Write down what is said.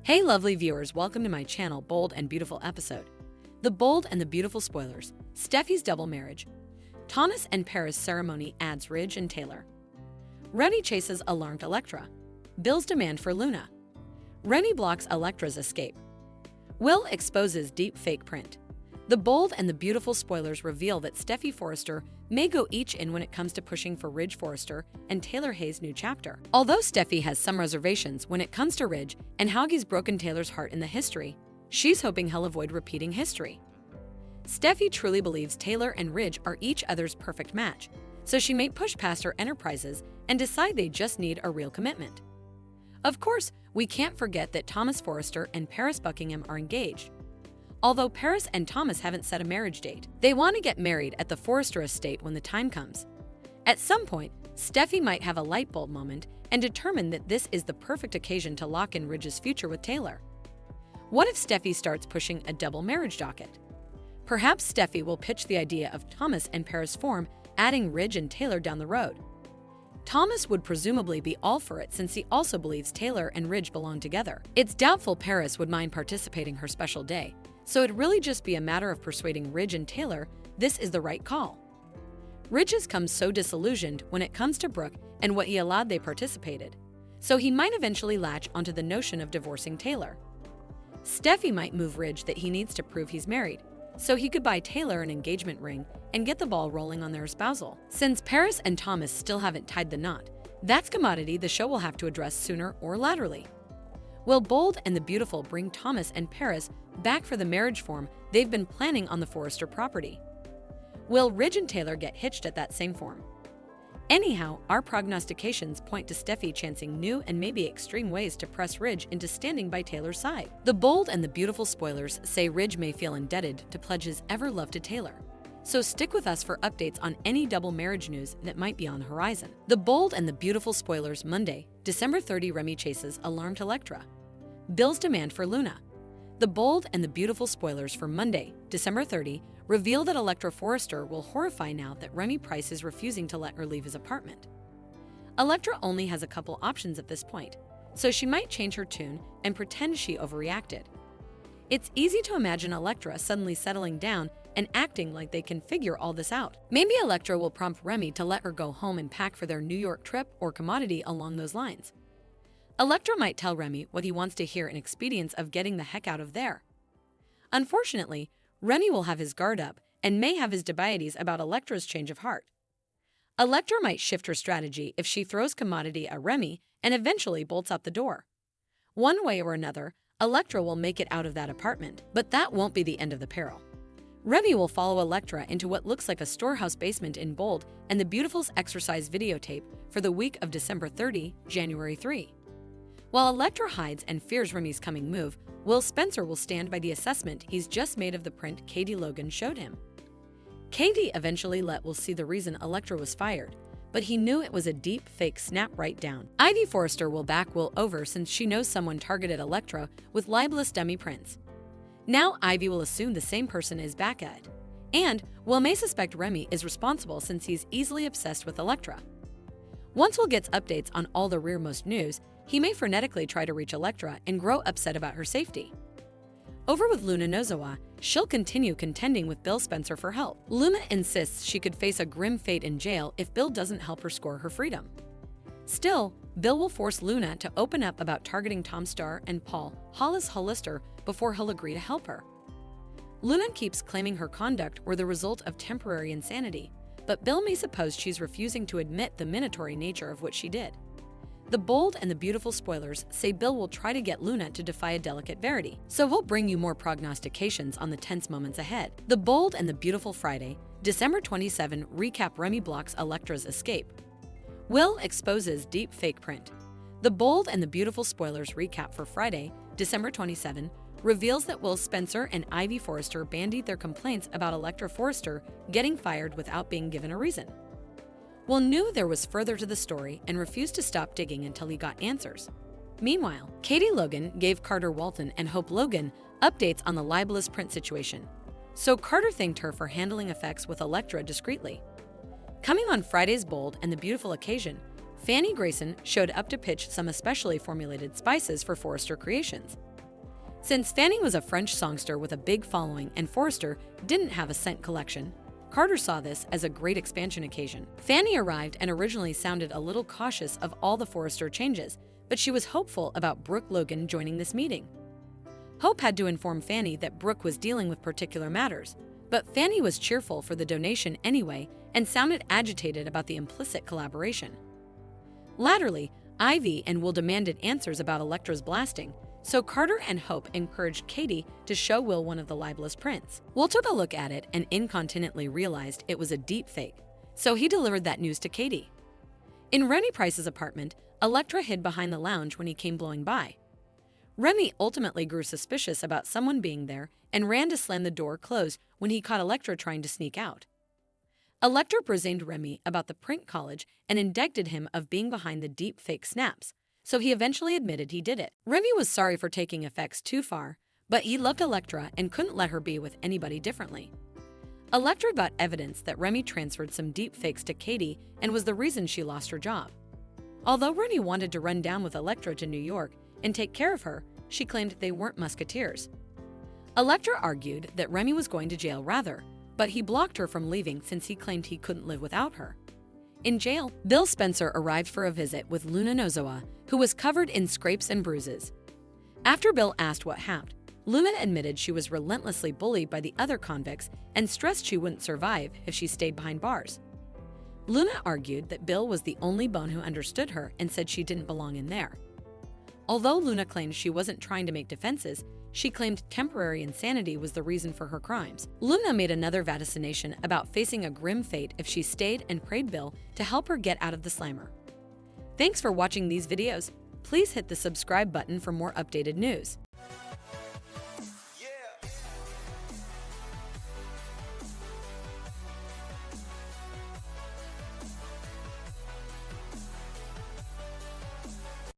Hey lovely viewers, welcome to my channel Bold and Beautiful episode. The Bold and the Beautiful spoilers, Steffy's double marriage, Thomas and Paris ceremony adds Ridge and Taylor. Remy chases alarmed Electra. Bill's demand for Luna. Remy blocks Electra's escape. Will exposes deep fake print. The Bold and the Beautiful spoilers reveal that Steffy Forrester may go each in when it comes to pushing for Ridge Forrester and Taylor Hayes' new chapter. Although Steffy has some reservations when it comes to Ridge and how he's broken Taylor's heart in the history, she's hoping he'll avoid repeating history. Steffy truly believes Taylor and Ridge are each other's perfect match, so she may push past her enterprises and decide they just need a real commitment. Of course, we can't forget that Thomas Forrester and Paris Buckingham are engaged. Although Paris and Thomas haven't set a marriage date, they want to get married at the Forrester estate when the time comes. At some point, Steffy might have a light bulb moment and determine that this is the perfect occasion to lock in Ridge's future with Taylor. What if Steffy starts pushing a double marriage docket? Perhaps Steffy will pitch the idea of Thomas and Paris form, adding Ridge and Taylor down the road. Thomas would presumably be all for it since he also believes Taylor and Ridge belong together. It's doubtful Paris would mind participating her special day, so it'd really just be a matter of persuading Ridge and Taylor this is the right call. Ridge has come so disillusioned when it comes to Brooke and what he allowed they participated, so he might eventually latch onto the notion of divorcing Taylor. Steffy might move Ridge that he needs to prove he's married, so he could buy Taylor an engagement ring and get the ball rolling on their espousal. Since Paris and Thomas still haven't tied the knot, that's commodity the show will have to address sooner or laterally. Will Bold and the Beautiful bring Thomas and Paris back for the marriage form they've been planning on the Forrester property? Will Ridge and Taylor get hitched at that same form? Anyhow, our prognostications point to Steffy chancing new and maybe extreme ways to press Ridge into standing by Taylor's side. The Bold and the Beautiful spoilers say Ridge may feel indebted to pledge his ever love to Taylor. So stick with us for updates on any double marriage news that might be on the horizon. The Bold and the Beautiful spoilers Monday, December 30. Remy chases alarmed Electra. Bill's demand for Luna. The Bold and the Beautiful spoilers for Monday, December 30, reveal that Electra Forrester will horrify now that Remy Price is refusing to let her leave his apartment. Electra only has a couple options at this point, so she might change her tune and pretend she overreacted. It's easy to imagine Electra suddenly settling down and acting like they can figure all this out. Maybe Electra will prompt Remy to let her go home and pack for their New York trip or commodity along those lines. Electra might tell Remy what he wants to hear in expedience of getting the heck out of there. Unfortunately, Remy will have his guard up and may have his dubieties about Electra's change of heart. Electra might shift her strategy if she throws commodity at Remy and eventually bolts out the door. One way or another, Electra will make it out of that apartment, but that won't be the end of the peril. Remy will follow Electra into what looks like a storehouse basement in Bold and the Beautiful's exercise videotape for the week of December 30, January 3. While Electra hides and fears Remy's coming move, Will Spencer will stand by the assessment he's just made of the print Katie Logan showed him. Katie eventually let Will see the reason Electra was fired, but he knew it was a deep fake snap right down. Ivy Forrester will back Will over since she knows someone targeted Electra with libelous dummy prints. Now Ivy will assume the same person is back at it, and Will may suspect Remy is responsible since he's easily obsessed with Electra. Once Will gets updates on all the rearmost news, he may frenetically try to reach Electra and grow upset about her safety. Over with Luna Nozawa, she'll continue contending with Bill Spencer for help. Luna insists she could face a grim fate in jail if Bill doesn't help her score her freedom. Still, Bill will force Luna to open up about targeting Tom Starr and Paul Hollis Hollister before he'll agree to help her. Luna keeps claiming her conduct were the result of temporary insanity, but Bill may suppose she's refusing to admit the minatory nature of what she did. The Bold and the Beautiful spoilers say Bill will try to get Luna to defy a delicate verity, so we'll bring you more prognostications on the tense moments ahead. The Bold and the Beautiful Friday, December 27 recap Remy blocks Electra's escape. Will exposes deep fake print. The Bold and the Beautiful spoilers recap for Friday, December 27, reveals that Will Spencer and Ivy Forrester bandied their complaints about Electra Forrester getting fired without being given a reason. Will knew there was further to the story and refused to stop digging until he got answers. Meanwhile, Katie Logan gave Carter Walton and Hope Logan updates on the libelous print situation, so Carter thanked her for handling effects with Electra discreetly. Coming on Friday's Bold and the Beautiful occasion, Fanny Grayson showed up to pitch some especially formulated spices for Forrester Creations. Since Fanny was a French songster with a big following and Forrester didn't have a cent collection, Carter saw this as a great expansion occasion. Fanny arrived and originally sounded a little cautious of all the Forrester changes, but she was hopeful about Brooke Logan joining this meeting. Hope had to inform Fanny that Brooke was dealing with particular matters, but Fanny was cheerful for the donation anyway and sounded agitated about the implicit collaboration. Latterly, Ivy and Will demanded answers about Electra's blasting, so Carter and Hope encouraged Katie to show Will one of the libelous prints. Will took a look at it and incontinently realized it was a deep fake, so he delivered that news to Katie. In Remy Price's apartment, Electra hid behind the lounge when he came blowing by. Remy ultimately grew suspicious about someone being there and ran to slam the door closed when he caught Electra trying to sneak out. Electra brazened Remy about the print college and indicted him of being behind the deep fake snaps, so he eventually admitted he did it. Remy was sorry for taking effects too far, but he loved Electra and couldn't let her be with anybody differently. Electra got evidence that Remy transferred some deep fakes to Katie and was the reason she lost her job. Although Remy wanted to run down with Electra to New York and take care of her, she claimed they weren't musketeers. Electra argued that Remy was going to jail rather, but he blocked her from leaving since he claimed he couldn't live without her. In jail, Bill Spencer arrived for a visit with Luna Nozoa, who was covered in scrapes and bruises. After Bill asked what happened, Luna admitted she was relentlessly bullied by the other convicts and stressed she wouldn't survive if she stayed behind bars. Luna argued that Bill was the only bone who understood her and said she didn't belong in there. Although Luna claimed she wasn't trying to make defenses, she claimed temporary insanity was the reason for her crimes. Luna made another vaticination about facing a grim fate if she stayed and prayed Bill to help her get out of the slammer. Thanks for watching these videos. Please hit the subscribe button for more updated news.